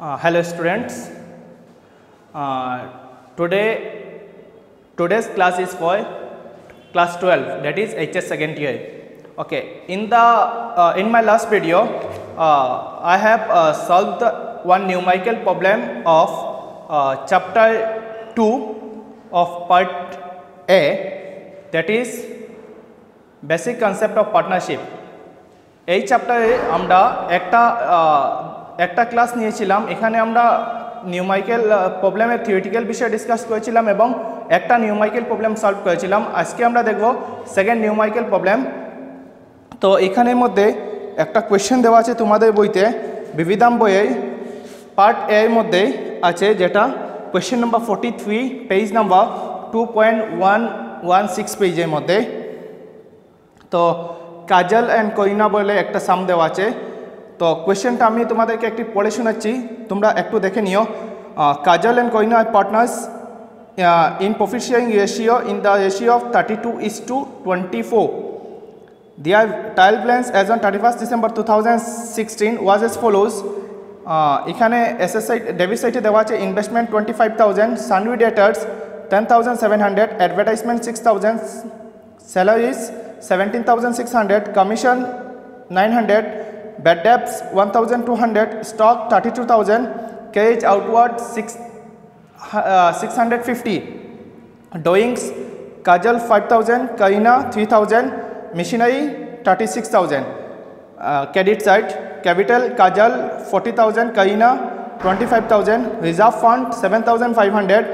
Hello students. Today's class is for class 12, that is HS second year. Okay, in my last video I have solved one numerical problem of chapter 2 of part A, that is basic concept of partnership. এই চ্যাপ্টারে আমরা একটা class নিয়েছিলাম, এখানে আমরা numerical প্রবলেমের theoretical বিষয় discuss করেছিলাম এবং একটা নিউমারিক্যাল প্রবলেম সলভ করেছিলাম। আজকে আমরা দেখব সেকেন্ড নিউমারিক্যাল প্রবলেম। তো এখানের মধ্যে একটা কোয়েশ্চেন দেওয়া আছে তোমাদের বইতে, বিবিধাম বইয়ে পার্ট এ এর মধ্যে আছে, যেটা কোয়েশ্চেন নাম্বার 43, পেজ নাম্বার 2.116 পেজের মধ্যে। তো কাজল অ্যান্ড করিনা বলে একটা সাম দেওয়া আছে। তো কোয়েশ্চেনটা আমি তোমাদেরকে একটি পড়ে শোনাচ্ছি, তোমরা একটু দেখে নিও। কাজল অ্যান্ড করিনা আর partners in profit sharing ratio in the ratio of 32:24. Their trial balance as on 31st December 2016 was as follows. এখানে SSI ডেবিট সাইডে দেওয়া আছে investment 25,000, sundry debtors 10,700, advertisement 6,000, salaries 17,600, commission 900, bad debts 1,200, stock 32,000, carriage outward 650, doings Kajal 5,000, Karina 3,000, machinery 36,000. Credit side capital Kajal 40,000, Karina 25,000, reserve fund 7,500,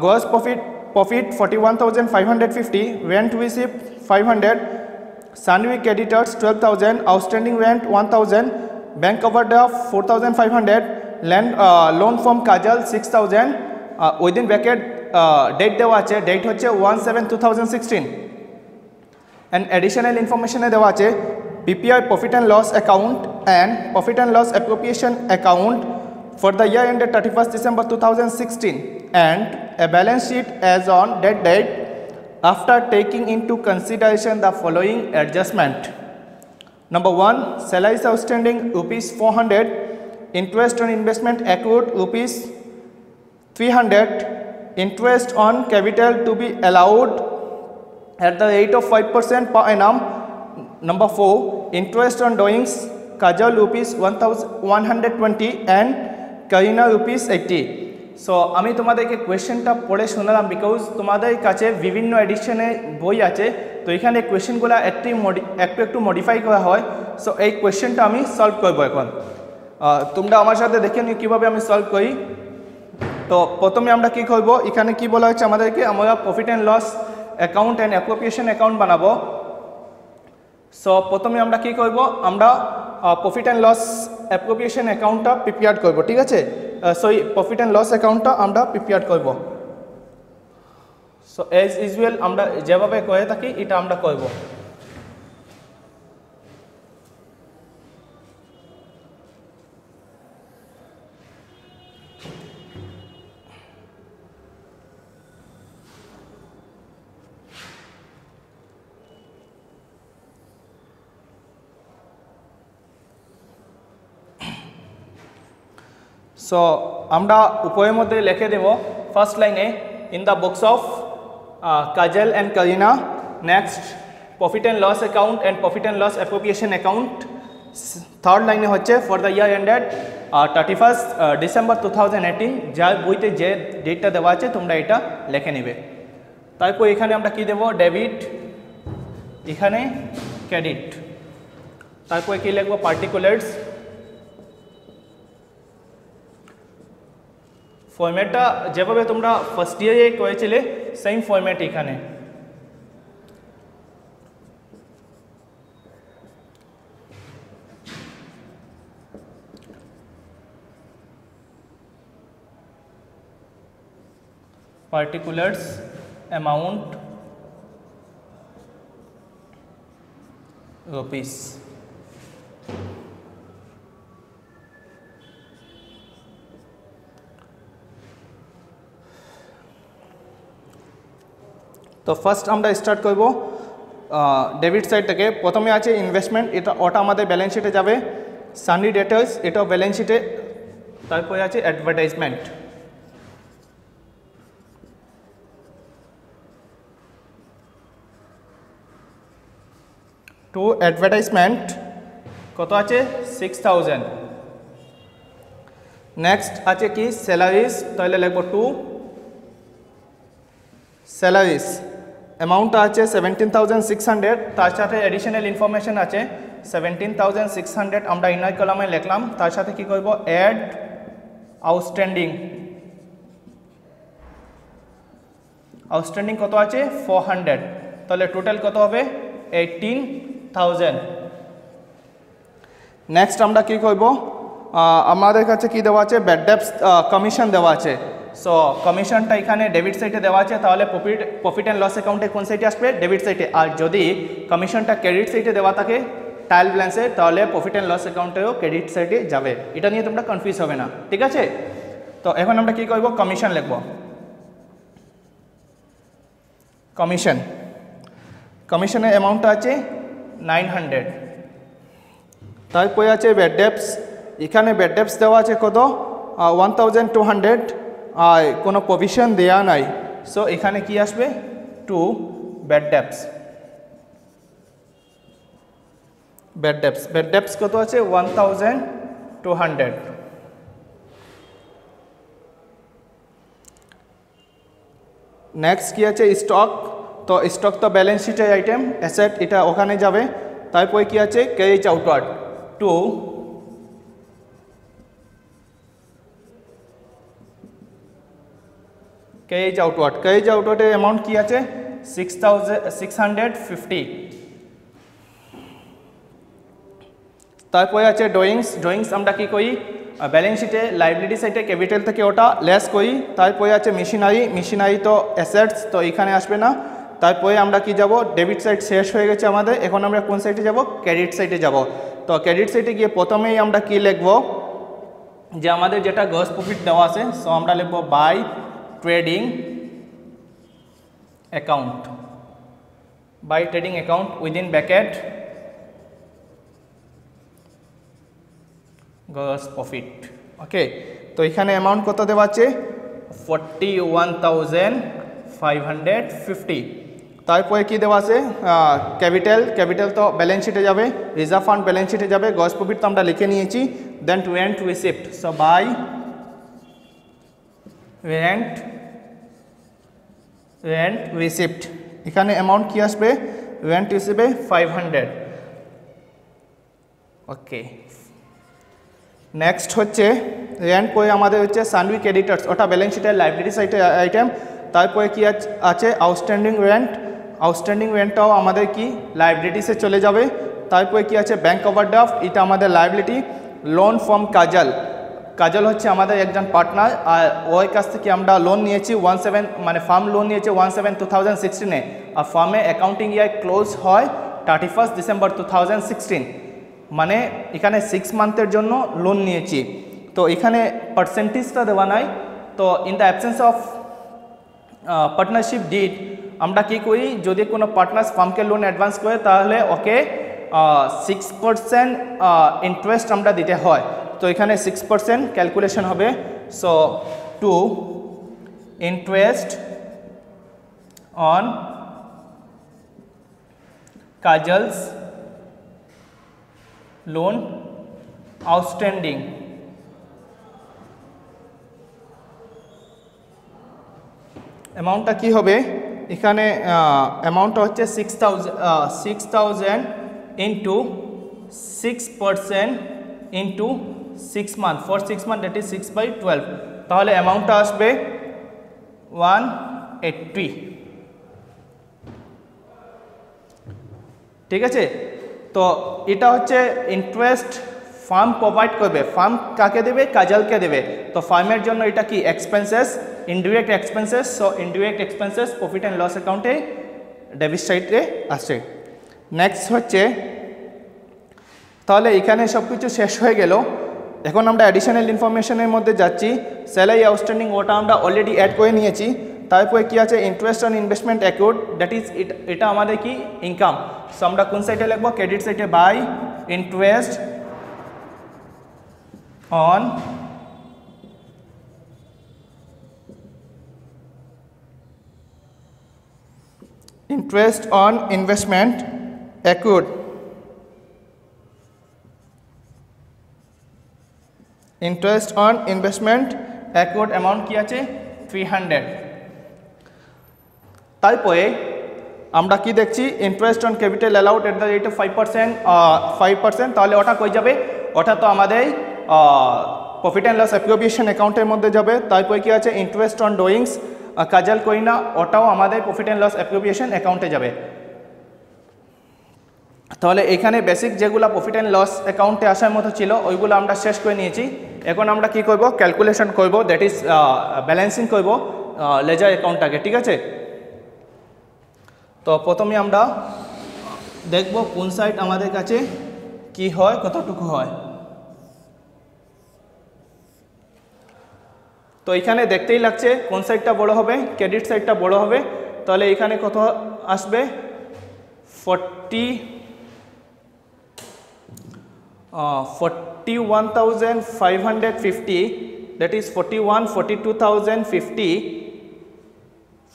gross profit 41,550, rent received 500, Sanvi creditors 12,000, outstanding rent 1,000, bank overdraft 4,500, loan from Kajal 6,000, within bracket date দেওয়া আছে, date হচ্ছে 1/7/2016, and additional information দেওয়া আছে PPI profit and loss account and profit and loss appropriation account for the year ended 31st December 2016, and a balance sheet as on that date after taking into consideration the following adjustment. Number 1, salaries outstanding rupees 400, interest on investment accrued rupees 300, interest on capital to be allowed at the rate of 5% per annum. Number 4, interest on doings Kajal rupees 1,120 and Karina rupees 80. So আমি তোমাদেরকে কোয়েশ্চেনটা পড়ে শোনালাম because তোমাদের কাছে বিভিন্ন এডিশনের বই আছে, তো এখানে কোয়েশ্চেনগুলো একটু মডিফাই করা হয়। সো এই কোয়েশ্চেনটা আমি সলভ করবো এখন, তোমরা আমার সাথে দেখে নিও কীভাবে আমি সলভ করি। তো প্রথমে আমরা কি করব, এখানে কি বলা হচ্ছে আমাদেরকে, আমরা profit and loss account and appropriation account বানাবো। সো প্রথমে আমরা কি করব, আমরা প্রফিট অ্যান্ড লস অ্যাপ্রোপ্রিয়েশন অ্যাকাউন্টটা প্রিপেয়ার করব, ঠিক আছে। সো এই প্রফিট অ্যান্ড লস অ্যাকাউন্টটা আমরা প্রিপেয়ার করব। সো অ্যাজ ইউজুয়াল আমরা যেভাবে করে থাকি এটা আমরা করব। সো আমরা উপরের মধ্যে লিখে দেব ফার্স্ট লাইনে in the books of Kajal and Kareena, next profit and loss account and profit and loss appropriation account, third লাইনে হচ্ছে for the year ended 31st December 2018, যার বইতে যে ডেটটা দেওয়া আছে তোমরা এটা লিখে নেবে। তারপর এখানে আমরা কি দেব, ডেবিট, এখানে ক্রেডিট, তারপর কি লিখব পার্টিকুলার্স। ফরম্যাটটা যেভাবে তোমরা ফার্স্ট ইয়ারে করেছিলে সেম ফরম্যাট এখানে। Particulars, amount, rupees. তো ফার্স্ট আমরা স্টার্ট করব ডেবিট সাইড থেকে। প্রথমে আছে ইনভেস্টমেন্ট, এটা ওটা আমাদের ব্যালেন্স শিটে যাবে। সানডি ডেটার্স, এটাও ব্যালেন্স শিটে তারপরে আছে অ্যাডভার্টাইজমেন্ট। টু অ্যাডভার্টাইজমেন্ট কত আছে 6000। নেক্সট আছে কি স্যালারিজ, তাহলে লিখবো টু স্যালারিজ, অ্যামাউন্টটা আছে 17600, তার সাথে অ্যাডিশনাল ইনফরমেশন আছে 17600 আমরা ইনার কলামে লিখলাম, তার সাথে কি করব অ্যাড আউটস্ট্যান্ডিং। আউটস্ট্যান্ডিং কত আছে 400, তাহলে টোটাল কত হবে 18000। নেক্সট আমরা কি করব, আমাদের কাছে কি দেওয়া আছে ব্যাড ডেটস কমিশন দেওয়া আছে। সো কমিশনটা এখানে ডেবিট সাইডে দেওয়া আছে, তাহলে প্রফিট অ্যান্ড লস অ্যাকাউন্টে কোন সাইডে আসবে ডেবিট সাইডে, আর যদি কমিশনটা ক্রেডিট সাইডে দেওয়া থাকে ট্রায়াল ব্যালেন্সে তাহলে প্রফিট অ্যান্ড লস অ্যাকাউন্টেও ক্রেডিট সাইডে যাবে। এটা নিয়ে তোমরা কনফিউজ হবে না, ঠিক আছে। তো এখন আমরা কি করব কমিশন লিখব, কমিশন, কমিশনের অ্যামাউন্টটা আছে 900। তারপরে আছে ব্যাড ডেটস, এখানে ব্যাড ডেটস দেওয়া আছে কত 1200, আর কোনো প্রভিশন দেওয়া নাই, সো এখানে কি আসবে to bad debts. Bad debts, bad debts কত আছে 1200। নেক্সট কি আছে স্টক, তো স্টক তো ব্যালেন্স শিটের আইটেম, অ্যাসেট এটা ওখানে যাবে। তারপরে কি আছে carriage outward to carriage outward, carriage আউটওয়ার্ডের অ্যামাউন্ট কি আছে 6650। তারপরে আছে ড্রয়িংস, ড্রয়িংস আমরা কি করি ব্যালেন্স শিটে লাইবিলিটি সাইডে ক্যাপিটাল থেকে ওটা লেস করি। তারপরে আছে মেশিনারি, মেশিনারি তো অ্যাসেটস, তো এখানে আসবে না। তারপরে আমরা কি যাব ডেবিট সাইড শেষ হয়ে গেছে আমাদের, এখন আমরা কোন সাইডে যাব ক্রেডিট সাইডে যাব। তো ক্রেডিট সাইডে গিয়ে প্রথমেই আমরা কি লিখব যে আমাদের যেটা গ্রস প্রফিট দেওয়া আছে, সো আমরা লিখব by trading account, by trading account within bracket gross profit. Okay, তো এখানে অ্যামাউন্ট কত দেওয়া আছে 41,550। তারপরে কি দেওয়া আছে ক্যাপিটাল, ক্যাপিটাল তো ব্যালেন্স শিটে যাবে, রিজার্ভ ফান্ড ব্যালেন্স শিটে যাবে, গ্রস প্রফিট তো আমরা লিখে নিয়েছি। Then rent receipt, so by rent receipt, এখানে অ্যামাউন্ট কি আসবে রেন্ট রিসিপ্টে 500। ওকে, নেক্সট হচ্ছে রেন্ট পরে আমাদের হচ্ছে সানভি ক্রেডিটার্স, ওটা ব্যালেন্স শিটের লাইবিলিটি সাইডের আইটেম। তারপরে কি আছে আউটস্ট্যান্ডিং রেন্ট, আউটস্ট্যান্ডিং রেন্টটাও আমাদের কি লাইবিলিটিসে চলে যাবে। তারপরে কি আছে ব্যাংক ওভারড্রাফট, এটা আমাদের লাইবিলিটি। লোন ফ্রম কাজল, কাজল হচ্ছে আমাদের একজন পার্টনার, আর ওর কাছ থেকে আমরা লোন নিয়েছি 17 মানে ফার্ম লোন নিয়েছি 17/2016, আর ফার্মে অ্যাকাউন্টিং ইয়ার ক্লোজ হয় 31 ডিসেম্বর 2016, মানে এখানে 6 মান্থের জন্য লোন নিয়েছি। তো এখানে পার্সেন্টেজটা দেওয়া নাই। তো in the absence of partnership did আমরা কি করি, যদি কোনো পার্টনার্স ফার্মকে লোন অ্যাডভান্স করে তাহলে ওকে 6% ইন্টারেস্ট আমরা দিতে হয়। তো এখানে 6% ক্যালকুলেশন হবে। So to interest on Kajal's loan outstanding, অ্যামাউন্টটা কি হবে এখানে অ্যামাউন্টটা হচ্ছে 6000 into 6% into 6 month, for 6 month that is 6/12, তাহলে অ্যামাউন্টটা আসবে 180। ঠিক আছে, তো এটা হচ্ছে ইন্টারেস্ট ফার্ম প্রোভাইড করবে, ফার্ম কাকে দেবে কাজলকে দেবে। তো ফার্মের জন্য এটা কি expenses, indirect expenses. So indirect expenses profit and loss অ্যাকাউন্টে ডেবিট সাইডে আসে। নেক্সট হচ্ছে তাহলে এখানে সব কিছু শেষ হয়ে গেল। এখন আমরা অ্যাডিশনাল ইনফরমেশনের মধ্যে যাচ্ছি। স্যালারি আউটস্ট্যান্ডিং ওটা আমরা অলরেডি অ্যাড করে নিয়েছি। তারপরে কি আছে interest on investment account, that is এটা আমাদের কি ইনকাম। সো আমরা কোন সাইডে লিখবো ক্রেডিট সাইডে by interest on interest on investment accrued interest on investment accrued amount কি আছে 300। তারপরে আমরা কি দেখছি interest on capital allowed at the rate of 5%, তাহলে ওটা কই যাবে, ওটা তো আমাদের প্রফিট অ্যান্ড লস অ্যাপ্রোপ্রিয়েশন অ্যাকাউন্টের মধ্যে যাবে। তারপরে কি আছে ইন্টারেস্ট অন ডুইংস কাজাল কইনা, ওটাও আমাদের প্রফিট অ্যান্ড লস অ্যাপ্রোপ্রিয়েশন অ্যাকাউন্টে যাবে। তাহলে এখানে বেসিক যেগুলো প্রফিট অ্যান্ড লস অ্যাকাউন্টে আসার মতো ছিল ওইগুলো আমরা শেষ করে নিয়েছি। এখন আমরা কি করব, ক্যালকুলেশন করব, দ্যাট ইজ ব্যালেন্সিং করব লেজার অ্যাকাউন্টটাকে, ঠিক আছে। তো প্রথমে আমরা দেখব কোন সাইড আমাদের কাছে কি হয়, কতটুকু হয়। তো এখানে দেখতেই লাগছে কোন সাইডটা বড় হবে, ক্রেডিট সাইডটা বড় হবে। তাহলে এখানে কত আসবে 41,550, that is 42,350,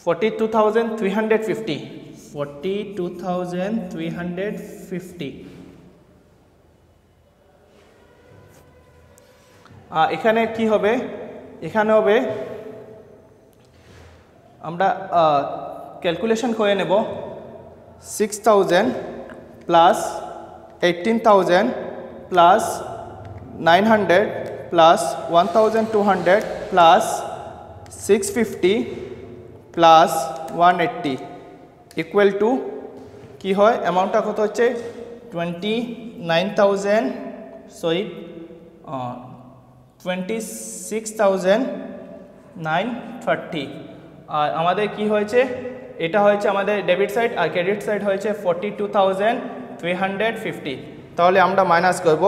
42,350। এখানে কি হবে, এখানে হবে আমরা ক্যালকুলেশন করে নেব 6,000 plus 18,000 plus 900 plus 1,200 plus 650 plus 180 equal to কি হয়, অ্যামাউন্টটা কত হচ্ছে 26,930। আর আমাদের কি হয়েছে, এটা হয়েছে আমাদের ডেবিট সাইড, আর ক্রেডিট সাইড হয়েছে 42,350। তাহলে আমরা মাইনাস করব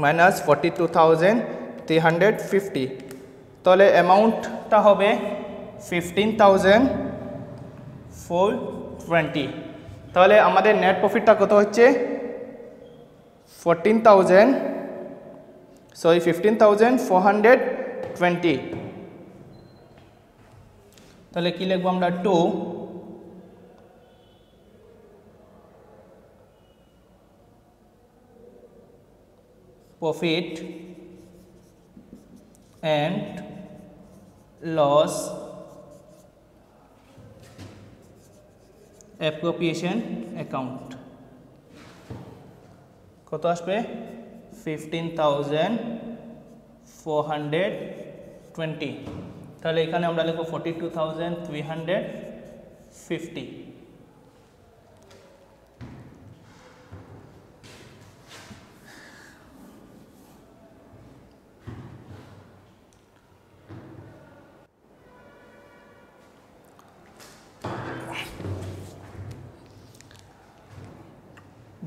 মাইনাস 42,350, তাহলে অ্যামাউন্টটা হবে 15,420। তাহলে আমাদের নেট প্রফিটটা কত হচ্ছে 15,420। তাহলে কি লিখবো আমরা, 2 profit and loss appropriation account কত আসবে 15,420। তাহলে এখানে আমরা লিখব 42,350।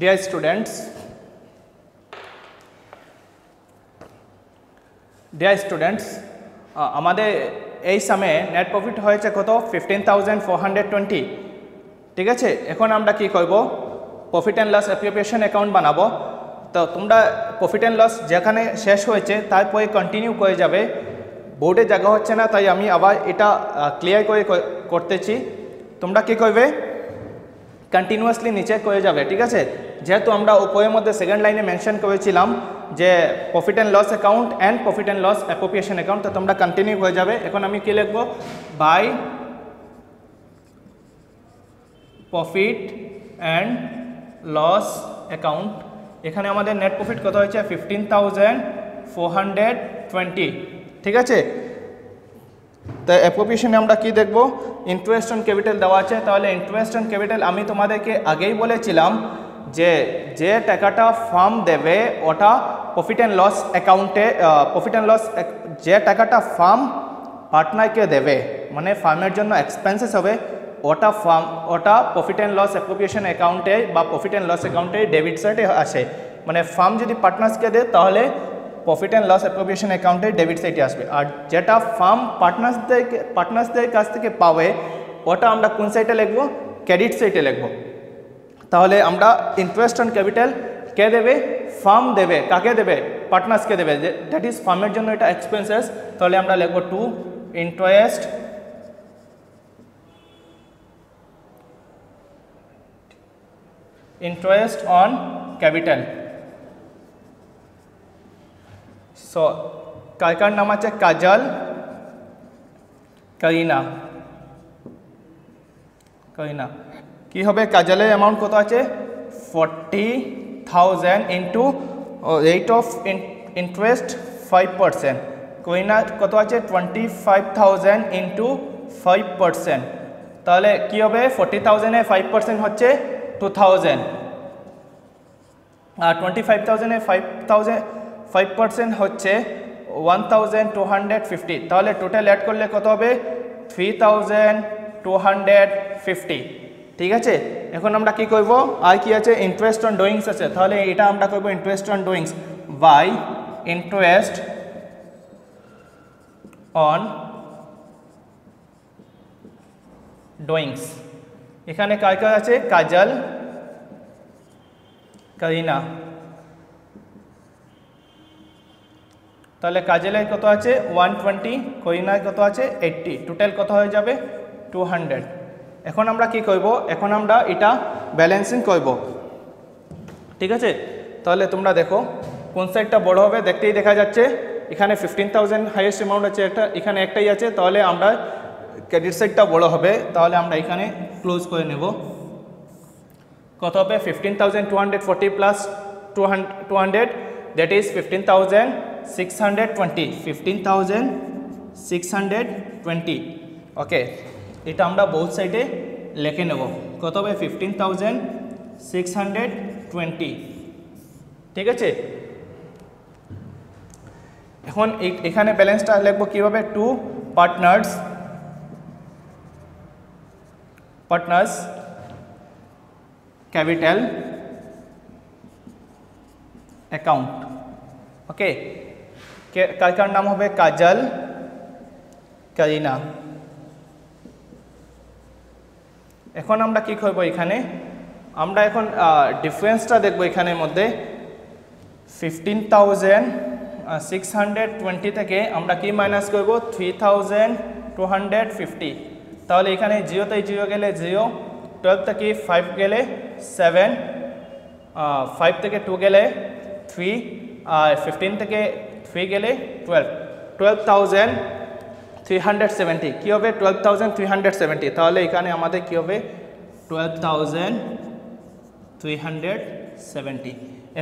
Dear students, আমাদের এই সময়ে নেট প্রফিট হয়েছে কত 15,420, ঠিক আছে। এখন আমরা কি করব, profit and loss appropriation account বানাবো। তো তোমরা প্রফিট অ্যান্ড লস যেখানে শেষ হয়েছে তারপরে কন্টিনিউ করে যাবে, বোর্ডে জায়গা হচ্ছে না, তাই আমি আবার এটা ক্লিয়ার করে করতেছি। তোমরা কি করবে, কন্টিনিউয়াসলি নিচে করে যাবে, ঠিক আছে। যেহেতু আমরা উপরের মধ্যে সেকেন্ড লাইনে মেনশন করেছিলাম যে profit and loss account and profit and loss appropriation account, তো তোমরা কন্টিনিউ হয়ে যাবে। এখন আমি কি লিখবো, by profit and loss account. এখানে আমাদের নেট প্রফিট কত হয়েছে 15,420, ঠিক আছে। তো অ্যাপ্রোপ্রিয়েশনে আমরা কি দেখব, ইন্টারেস্ট অন ক্যাপিটাল দেওয়া আছে। তাহলে ইন্টারেস্ট অন ক্যাপিটাল আমি তোমাদেরকে আগেই বলেছিলাম যে যে টাকাটা ফার্ম দেবে ওটা প্রফিট অ্যান্ড লস অ্যাকাউন্টে, প্রফিট অ্যান্ড লস যে টাকাটা ফার্ম পার্টনারকে দেবে, মানে ফার্মের জন্য এক্সপেন্সেস হবে, ওটা প্রফিট অ্যান্ড লস অ্যাপ্রোপ্রিয়েশন অ্যাকাউন্টে বা প্রফিট অ্যান্ড লস অ্যাকাউন্টে ডেবিট সাইডে আসে। মানে ফার্ম যদি পার্টনার্সকে দেয় তাহলে প্রফিট অ্যান্ড লস অ্যাপ্রোপ্রিয়েশন অ্যাকাউন্টে ডেবিট সাইডে আসবে, আর যেটা ফার্ম পার্টনার্সদের কাছ থেকে পাবে ওটা আমরা কোন সাইডে লিখবো, ক্রেডিট সাইডে লিখবো। তাহলে আমরা ইন্টারেস্ট অন ক্যাপিটাল কে দেবে, ফার্ম দেবে, কাকে দেবে, পার্টনার্সকে দেবে, দ্যাট ইজ ফার্মের জন্য এটা এক্সপেন্সেস। তাহলে আমরা লিখবো 2 interest interest on capital. So কার নাম আছে কাজল, করিনা। কি হবে কাজলের অ্যামাউন্ট কত আছে 40,000 ইন্টু রেট অফ ইন্টারেস্ট 5%। করিনার কত আছে 25,000 ইন্টু 5%। তাহলে কি হবে 40,000 এর 5% হচ্ছে 2,000 আর 25,000 এর 5% হচ্ছে 1,250। তাহলে টোটাল অ্যাড করলে কত হবে 3,250। ঠিক আছে, এখন আমরা কি করব, আর কি আছে ইন্টারেস্ট অন ডুইংস আছে, তাহলে এটা আমরা করব interest on drawings by interest on drawings. এখানে কার কার আছে কাজল, করিনা। তাহলে কাজলের কত আছে 120, করিনার কত আছে 80, টোটাল কত হয়ে যাবে 200। এখন আমরা কি করব, এখন আমরা এটা ব্যালেন্সিং করব। ঠিক আছে, তাহলে তোমরা দেখো কোন সাইডটা বড় হবে, দেখতেই দেখা যাচ্ছে এখানে 15,000 হাইয়েস্ট অ্যামাউন্ট আছে একটা, এখানে একটাই আছে, তাহলে আমরা ক্রেডিট সাইডটা বড় হবে, তাহলে আমরা এখানে ক্লোজ করে নেব। কত হবে 15,240 প্লাস 200 দ্যাট ইজ 15,620, 15,620। ওকে, এটা আমরা বোথ সাইডে লিখে নেব, কত হবে 15,620। ঠিক আছে, এখন এখানে ব্যালেন্সটা লিখবো কিভাবে, টু পার্টনার্স ক্যাপিটাল অ্যাকাউন্ট। ওকে, কার নাম হবে কাজল, করিনা। এখন আমরা কি করব, এখানে আমরা এখন ডিফারেন্সটা দেখব। এখানের মধ্যে 15,620 থেকে আমরা কি মাইনাস করব 3,250। তাহলে এখানে 0 0 গেলে 0, 12 থেকে 5 গেলে 7, 5 থেকে 2 গেলে 3, আর 15 থেকে 3 গেলে 12, 12,370। কী হবে 12,370। তাহলে এখানে আমাদের কী হবে 12,370।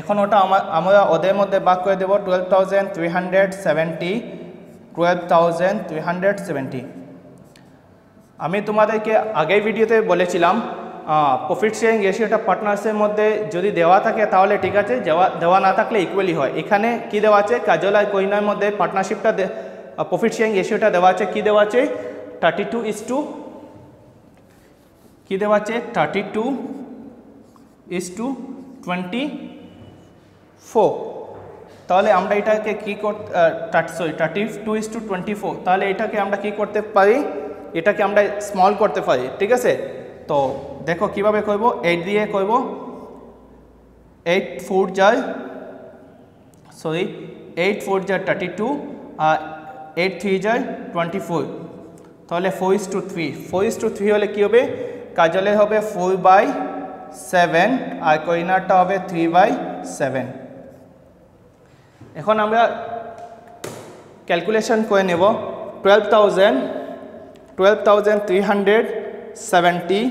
এখন ওটা আমরা ওদের মধ্যে ভাগ করে দেবো 12,370, 12,370। আমি তোমাদেরকে আগের ভিডিওতে বলেছিলাম প্রফিট শেয়ারিং রেশিওটা পার্টনার্সের মধ্যে যদি দেওয়া থাকে তাহলে ঠিক আছে, দেওয়া না থাকলে ইকুয়ালি হয়। এখানে কি দেওয়া আছে কাজল আর করিনার মধ্যে পার্টনারশিপটা প্রফিট শেয়ারিং রেশিওটা দেওয়া আছে, কি দেওয়া আছে 32:, কি দেওয়া আছে 32:24। তাহলে আমরা এটাকে কি করতে 32:24, তাহলে এটাকে আমরা কি করতে পারি, এটাকে আমরা স্মল করতে পারি। ঠিক আছে, তো দেখো কিভাবে করব, 8 দিয়ে করব, 8 4 যায় 32 আর 8 3 যায় 24। তাহলে 4:3, 4:3 হলে কি হবে কাজলের হবে 4/7 আর করিনারটা হবে 3/7। এখন আমরা ক্যালকুলেশন করে নেব 12,370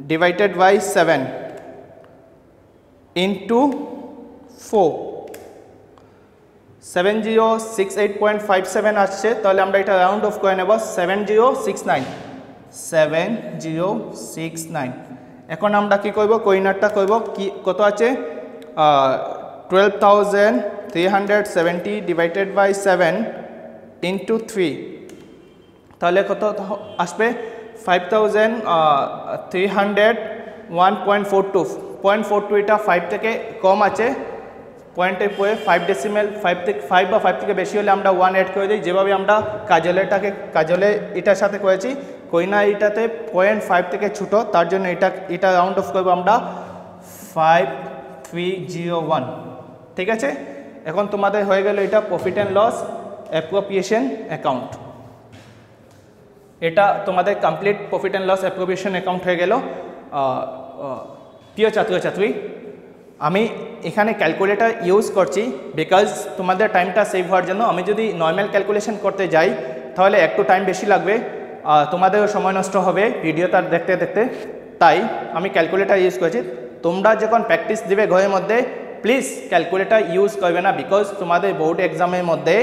ডিভাইডেড বাই 7 ইন্টু 4, 7068.57 আসছে। তাহলে আমরা এটা রাউন্ড অফ করে নেব 7069। এখন আমরা কি করব করিনারটা করব, কি কত আছে 12,370 ডিভাইডেড বাই 7 ইন্টু 3, তাহলে কত আসবে 5,301.42। এটা 5 থেকে কম আছে, পয়েন্টের পরে 5 ডেসিমেল, 5 থেকে 5 বা 5 থেকে বেশি হলে আমরা 1 অ্যাড করে দিই, যেভাবে আমরা কাজলে এটার সাথে করেছি। করিনা এটাতে 0.5 থেকে ছোটো, তার জন্য এটা রাউন্ড অফ করবো আমরা 5301। ঠিক আছে, এখন তোমাদের হয়ে গেল এটা profit and loss appropriation account. এটা তোমাদের complete profit and loss appropriation account হয়ে গেল। প্রিয় ছাত্রছাত্রী, আমি এখানে ক্যালকুলেটর ইউজ করছি বিকজ তোমাদের টাইমটা সেভ হওয়ার জন্য। আমি যদি নর্মাল ক্যালকুলেশন করতে যাই তাহলে একটু টাইম বেশি লাগবে, তোমাদেরও সময় নষ্ট হবে ভিডিওটা দেখতে দেখতে, তাই আমি ক্যালকুলেটর ইউজ করেছি। তোমরা যখন প্র্যাকটিস দিবে ঘরের মধ্যে প্লিজ ক্যালকুলেটর ইউজ করবে না, বিকজ তোমাদের বোর্ড এক্সামের মধ্যে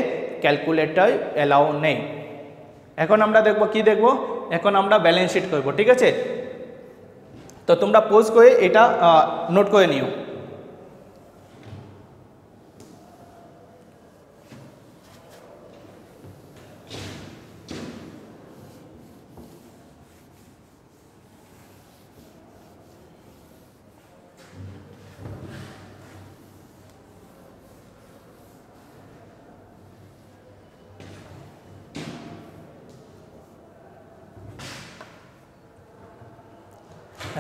ক্যালকুলেটর অ্যালাউ নেই। এখন আমরা দেখব কি দেখব, এখন আমরা ব্যালেন্স শিট করব, ঠিক আছে? তো তোমরা পোজ করে এটা নোট করে নিও।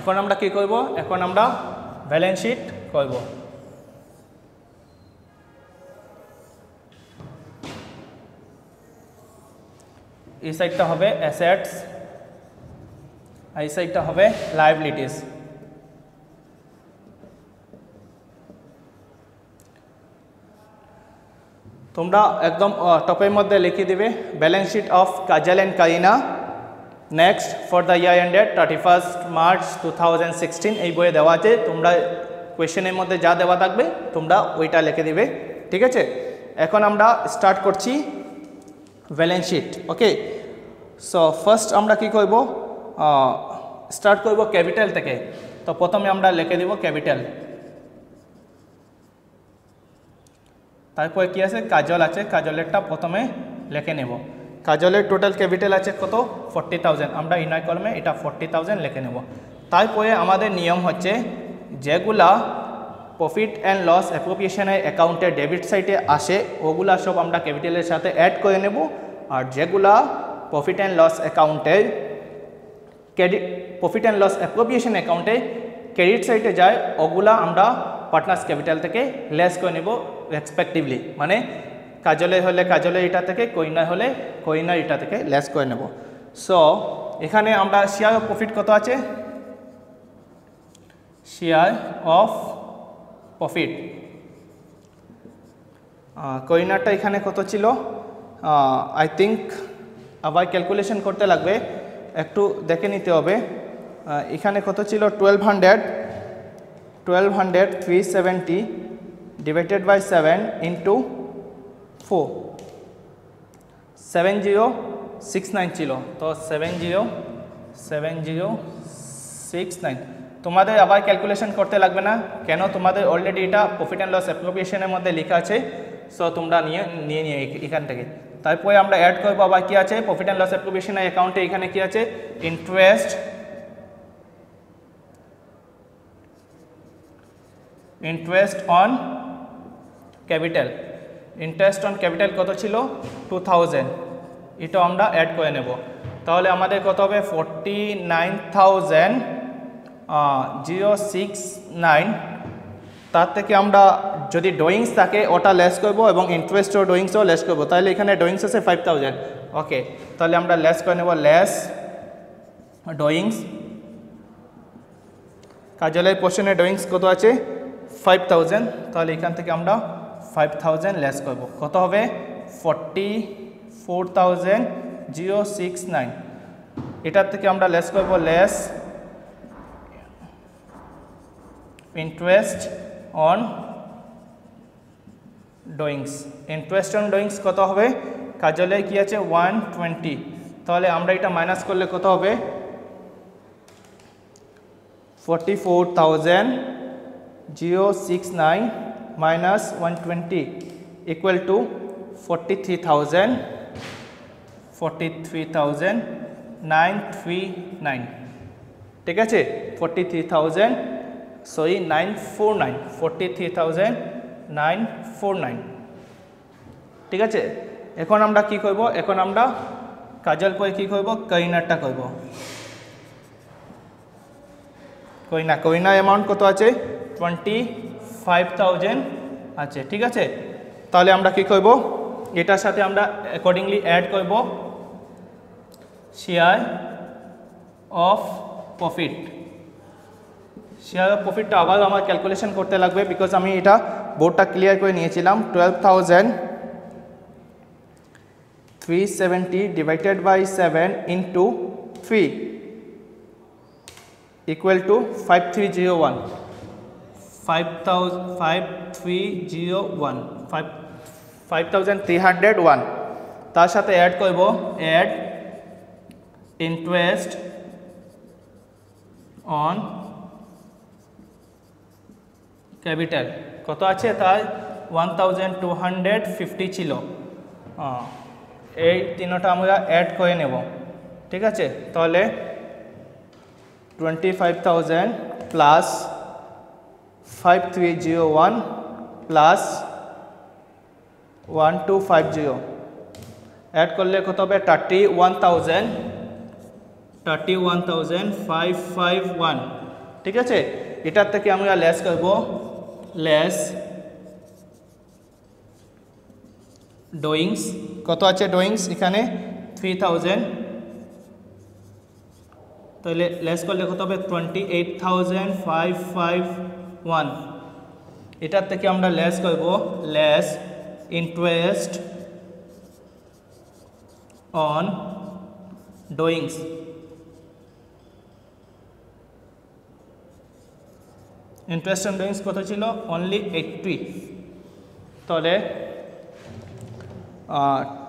এখন আমরা কি করব, এখন আমরা ব্যালেন্স শিট করব। এই সাইডটা হবে অ্যাসেটস, এই সাইডটা হবে লায়াবিলিটিস। তোমরা একদম টপের মধ্যে লিখে দিবে balance sheet of Kajal and Kareena next for the year ended 31 March 2016। এই বইয়ে দেওয়া আছে, তোমরা কোয়েশ্চেনের মধ্যে যা দেওয়া থাকবে তোমরা ওইটা লিখে দিবে, ঠিক আছে? এখন আমরা স্টার্ট করছি ব্যালেন্স শিট। ওকে, সো ফার্স্ট আমরা কি করব, স্টার্ট করব ক্যাপিটাল থেকে। তো প্রথমে আমরা লিখে দিব ক্যাপিটাল, তারপরে কি আছে কাজল আছে, কাজলেরটা প্রথমে লিখে নেব। কাজলের টোটাল ক্যাপিটাল আছে কত 40,000, আমরা ইনয় কলমে এটা 40,000 লিখে নেব। তারপরে আমাদের নিয়ম হচ্ছে যেগুলা প্রফিট অ্যান্ড লস অ্যাপ্রোপ্রিয়েশনের অ্যাকাউন্টে ডেবিট সাইডে আসে ওগুলা সব আমরা ক্যাপিটালের সাথে অ্যাড করে নেব, আর যেগুলা প্রফিট অ্যান্ড লস অ্যাকাউন্টে প্রফিট অ্যান্ড লস অ্যাপ্রোপ্রিয়েশন অ্যাকাউন্টে ক্রেডিট সাইডে যায় ওগুলা আমরা পার্টনার্স ক্যাপিটাল থেকে লেস করে নেব রেসপেক্টিভলি, মানে কাজলে হলে কাজলের এটা থেকে, কইনা হলে কইনার এটা থেকে লেস করে নেব। সো এখানে আমরা শেয়ার অফ প্রফিট কত আছে, শেয়ার অফ প্রফিট কইনারটা এখানে কত ছিল, আই থিঙ্ক আবার ক্যালকুলেশন করতে লাগবে, একটু দেখে নিতে হবে। এখানে কত ছিল 1200 370 ডিভাইডেড বাই 7 ইন্টু 4 7069 ছিল। তো 7069 তোমাদের আবার ক্যালকুলেশন করতে লাগবে না, কেন তোমাদের অলরেডি এটা প্রফিট অ্যান্ড লস অ্যাপ্রোপ্রিয়েশনের মধ্যে লেখা আছে। সো তোমরা নিয়ে এখান থেকে। তারপরে আমরা অ্যাড করবো আবার কি আছে প্রফিট অ্যান্ড লস অ্যাপ্রোপ্রিয়েশনের অ্যাকাউন্টে, এখানে কি আছে interest on capital. Interest on capital কত ছিল 2000, এটা আমরা অ্যাড করে নেব। তাহলে আমাদের কত হবে 49,069। তার থেকে আমরা যদি ড্রয়িংস থাকে ওটা লেস করব এবং ইন্টারেস্ট ও ড্রয়িংসও লেস করব। তাহলে এখানে ড্রয়িংস আছে 5000। ওকে, তাহলে আমরা লেস করে নেব লেস ড্রয়িংস। কাজলের পোর্শনে ড্রয়িংস কত আছে 5000, তাহলে এখান থেকে আমরা 5000 লেস করব। কত হবে 44,069। এটার থেকে আমরা লেস করব less interest on drawings. Interest on drawings কত হবে, কাজলে কি আছে 120, তাহলে আমরা এটা মাইনাস করলে কত হবে 44,069 minus 120 equal to 43,939, ঠিক আছে 43,949, ঠিক আছে। এখন আমরা কি করব, এখন আমরা কাজল করে কি করব করিনারটা করব। করিনা অ্যামাউন্ট কত আছে 25,000 আছে, ঠিক আছে। তাহলে আমরা কি করব, এটার সাথে আমরা অ্যাকর্ডিংলি অ্যাড করব শেয়ার অফ প্রফিট। শেয়ার প্রফিটটা আবার আমার ক্যালকুলেশন করতে লাগবে, বিকজ আমি এটা বোর্ডটা ক্লিয়ার করে নিয়েছিলাম। 12,370 divided by 7 into 3 equal to 5301 5301 তার সাথে অ্যাড করব অ্যাড ইন্টারেস্ট অন ক্যাপিটাল কত আছে তাই 1250 ছিল, এই তিনটা আমরা অ্যাড করে নেব, ঠিক আছে। তাহলে 25,000 প্লাস 5301 প্লাস 1250 অ্যাড করলে কত হবে 31,551, ঠিক আছে। এটার থেকে আমরা লেস করব, লেস ডুইংস কত আছে ডুইংস এখানে 3000, তাহলে লেস করলে কত হবে 28,551। এটার থেকে আমরা লেস করব less interest on ডুইংস, interest on ডুইংস কত ছিল অনলি 80, তাহলে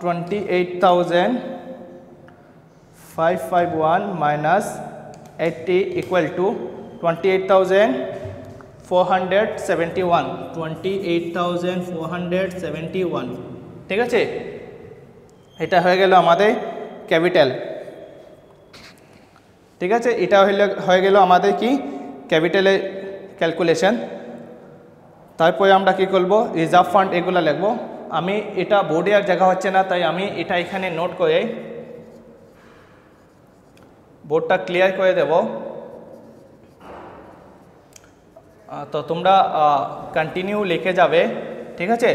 28,551 মাইনাস 80 ইকুয়াল টু 28,471, 28,471, ঠিক আছে। এটা হয়ে গেল আমাদের ক্যাপিটাল, ঠিক আছে। এটা হয়ে গেল আমাদের কি ক্যাপিটালের ক্যালকুলেশন। তারপরে আমরা কি করব রিজার্ভ ফান্ড এগুলো লিখব। আমি এটা বোর্ডে আর জায়গা হচ্ছে না, তাই আমি এটা এখানে নোট করে বোর্ডটা ক্লিয়ার করে দেব। তো তোমরা কন্টিনিউ লিখে যাবে, ঠিক আছে।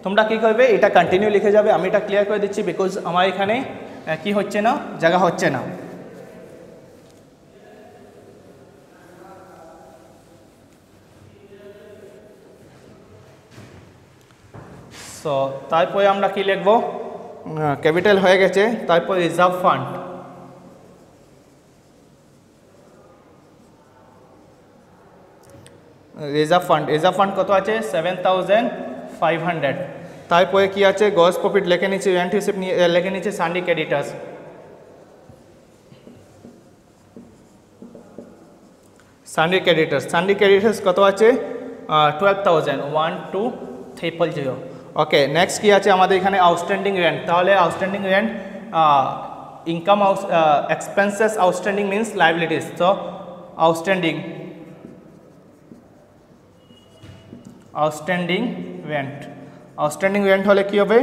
তোমরা কি করবে এটা কন্টিনিউ লিখে যাবে, আমি এটা ক্লিয়ার করে দিচ্ছি বিকজ আমার এখানে কি হচ্ছে না, জায়গা হচ্ছে না। সো তারপরে আমরা কি লিখব, ক্যাপিটাল হয়ে গেছে, তারপর রিজার্ভ ফান্ড। রিজার্ভ ফান্ড কত আছে 7,500। তারপরে কি আছে গ্রস প্রফিট লিখে নিচ্ছে, রেন্ট হিসেব লিখে নিচ্ছে, সান্ডি ক্রেডিটার্স সান্ডি ক্রেডিটার্স কত আছে 12,000 12,000। ওকে, নেক্সট কি আছে আমাদের এখানে আউটস্ট্যান্ডিং রেন্ট। তাহলে outstanding rent income expenses outstanding means liabilities. তো আউটস্ট্যান্ডিং রেন্ট হলে কি হবে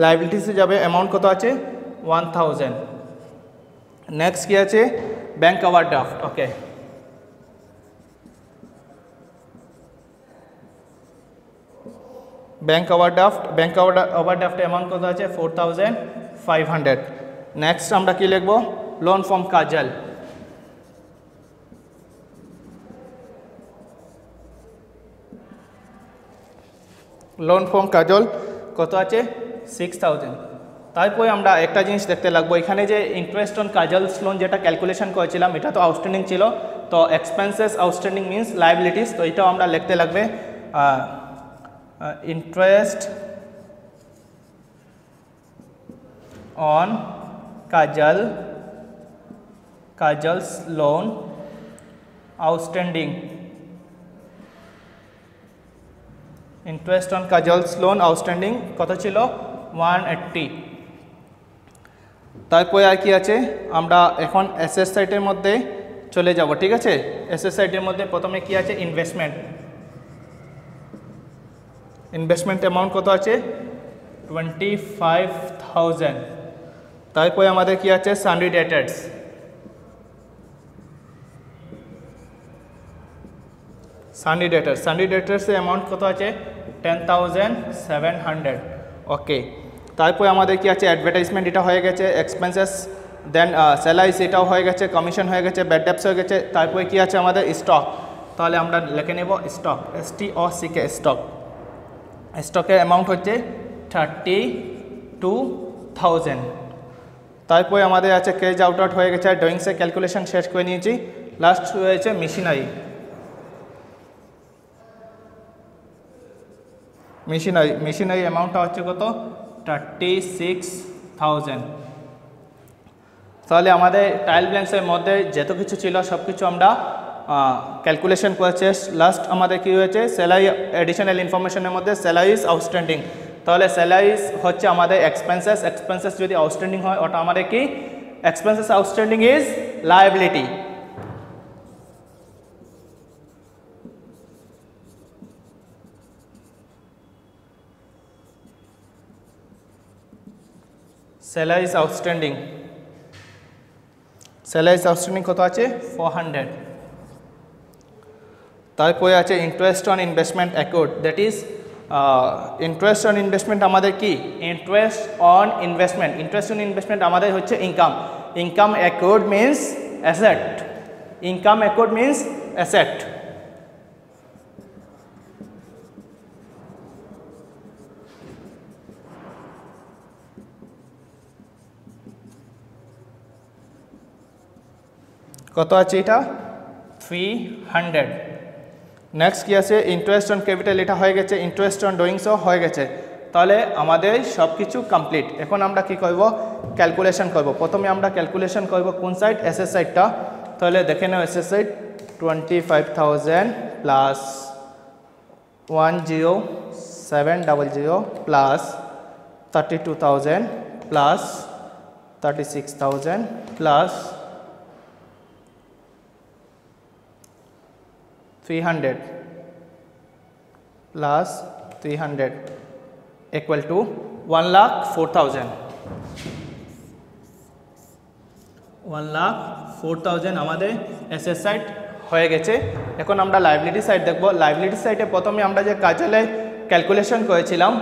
লাইবিলিটিসে যাবে, অ্যামাউন্ট কত আছে 1000। নেক্সট কি আছে ব্যাংক ওভারড্রাফট। ওকে, ব্যাংক ওভারড্রাফট অ্যামাউন্ট কত আছে 4,500। নেক্সট আমরা কি লিখব লোন ফ্রম কাজল। কত আছে 6,000। তারপরে আমরা একটা জিনিস দেখতে লাগবো, এখানে যে ইন্টারেস্ট অন কাজলস লোন যেটা ক্যালকুলেশন করেছিলাম এটা তো আউটস্ট্যান্ডিং ছিল, তো এক্সপেন্সেস আউটস্ট্যান্ডিং মিনস লাইবিলিটিস, তো এটাও আমরা লিখতে লাগবে interest on Kajal's loan outstanding, interest on Kajal's loan outstanding কত ছিল 180। তারপরে আর কি আছে আমরা এখন অ্যাসেট সাইটের মধ্যে চলে যাব, ঠিক আছে। অ্যাসেট সাইটের মধ্যে প্রথমে কি আছে ইনভেস্টমেন্ট অ্যামাউন্ট কত আছে 25,000। তারপরে আমাদের কি আছে সান্ডি ডেটার্স, সান্ডি ডেটার্সের অ্যামাউন্ট কত আছে 10,700। ওকে, তারপরে আমাদের কি আছে অ্যাডভার্টাইজমেন্ট, এটা হয়ে গেছে, এক্সপেন্সেস, দেন স্যালারিস এটাও হয়ে গেছে, কমিশন হয়ে গেছে, ব্যাড ডেপস হয়ে গেছে। তারপরে কি আছে আমাদের তাহলে আমরা লিখে নেব স্টক, STOCK স্টক। স্টকের অ্যামাউন্ট হচ্ছে 32,000। তারপরে আমাদের আছে ক্যাশ আউট হয়ে গেছে, ড্রয়িংসের ক্যালকুলেশন শেষ করে নিয়েছি। লাস্ট হয়েছে মেশিনারি। মেশিনারি অ্যামাউন্টটা হচ্ছে কত? 36,000। তাহলে আমাদের ট্রায়াল ব্যালেন্সের মধ্যে যত কিছু ছিল সব কিছু আমরা ক্যালকুলেশন করেছে। লাস্ট আমাদের কি হয়েছে? স্যালারি অ্যাডিশনাল ইনফরমেশনের মধ্যে স্যালারিজ আউটস্ট্যান্ডিং। তাহলে স্যালারিজ হচ্ছে আমাদের এক্সপেন্সেস, এক্সপেন্সেস যদি আউটস্ট্যান্ডিং হয় ওটা আমাদের কি? Expenses outstanding is liability. Salaries outstanding, salaries outstanding কত আছে? 400। তারপরে আছে interest on investment account, that is interest on investment আমাদের কি? Interest on investment. Interest on investment আমাদের হচ্ছে income. Income account means asset. Income account means asset. কত আছে এটা? 300। নেক্সট কি আছে? ইন্টারেস্ট অন ক্যাপিটাল, এটা হয়ে গেছে। ইন্টারেস্ট অন ডুইংসও হয়ে গেছে। তাহলে আমাদের সব কিছু কমপ্লিট। এখন আমরা কি করব? ক্যালকুলেশন করব। প্রথমে আমরা ক্যালকুলেশন করব কোন সাইড? এসএস সাইডটা। তাহলে দেখে নাও SS side 25,000 plus 10700 plus 32,000 plus 36,000 plus 300 plus 300 equal to 1,04,000। 1,04,000 আমাদের এসএস সাইড হয়ে গেছে। এখন আমরা লায়াবিলিটি সাইড দেখব। লায়াবিলিটি সাইডে প্রথমে আমরা যে কাজলের ক্যালকুলেশন করেছিলাম,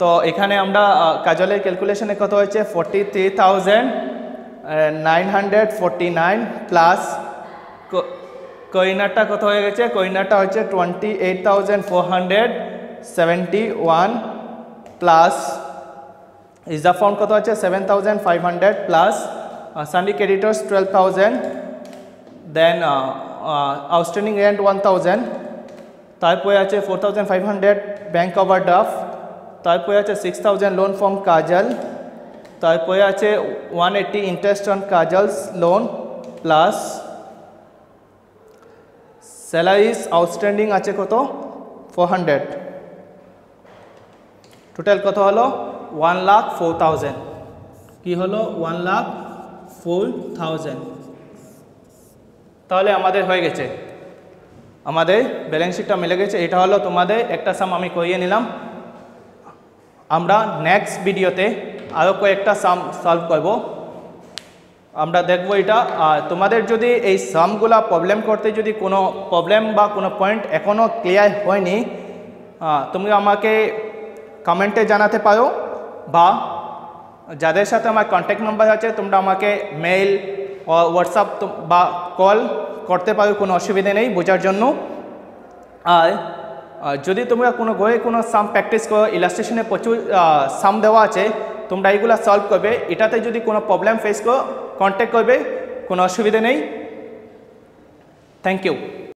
তো এখানে আমরা কাজলের ক্যালকুলেশনে কত হয়েছে? 43,949 প্লাস কইনারটা কত হয়ে গেছে? কইনারটা হচ্ছে 28,471 প্লাস রিজার্ভ ফান্ড কত হচ্ছে? 7,500 প্লাস সানডে ক্রেডিটর্স 12,000, দেন আউটস্ট্যান্ডিং রেন্ট 1,000, তারপরে আছে 4,500 ব্যাঙ্ক ওভারড্রাফট, তারপরে আছে 6,000 লোন ফ্রম কাজল, তারপরে আছে 180 interest on Kajal's loan plus salaries outstanding আছে কত? 400। টোটাল কত হলো? 1,04,000। কি হলো? 1,04,000। তাহলে আমাদের হয়ে গেছে, আমাদের ব্যালেন্স শিটটা মিলে গেছে। এটা হলো তোমাদের একটা সাম আমি করিয়ে নিলাম। আমরা নেক্সট ভিডিওতে আরও কয়েকটা সাম সলভ করব, আমরা দেখব এটা। আর তোমাদের যদি এই সামগুলা প্রবলেম করতে যদি কোনো প্রবলেম বা কোনো পয়েন্ট এখনও ক্লিয়ার হয়নি, তুমি আমাকে কমেন্টে জানাতে পারো, বা যাদের সাথে আমার কন্ট্যাক্ট নাম্বার আছে তোমরা আমাকে মেইল ও হোয়াটসঅ্যাপ বা কল করতে পারো, কোনো অসুবিধা নেই বোঝার জন্য। আর যদি তোমরা কোনো বইয়ে কোনো সাম প্র্যাকটিস করো, ইলাস্ট্রেশনে প্রচুর সাম দেওয়া আছে, তোমরা এইগুলো সলভ করবে। এটাতে যদি কোনো প্রবলেম ফেস করো কন্ট্যাক্ট করবে, কোনো অসুবিধা নেই। Thank you.